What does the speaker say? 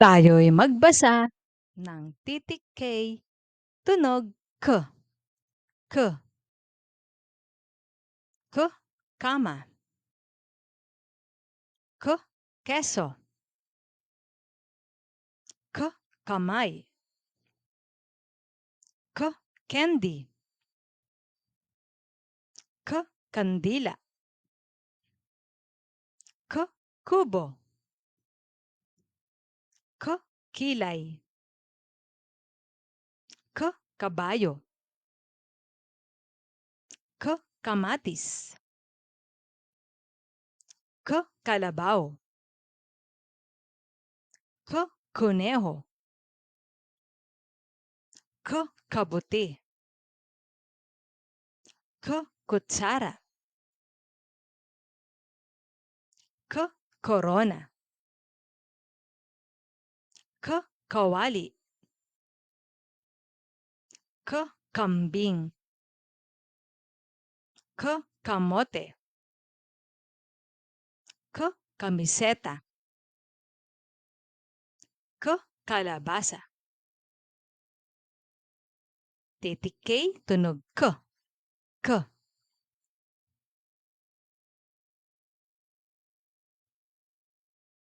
Tayo'y magbasa ng titik K, tunog K, K, K, kama, K, keso, K, kamay, K, candy, K, kandila, K, kubo, K, kilay, K, kabayo, K, kamatis, K, kalabaw, K, kuneho, K, kabuti, K, kutsara, K, korona, K, kawali, K, kambing, K, kamote, K, kamiseta, K, kalabasa. Titik K, tunog K, K.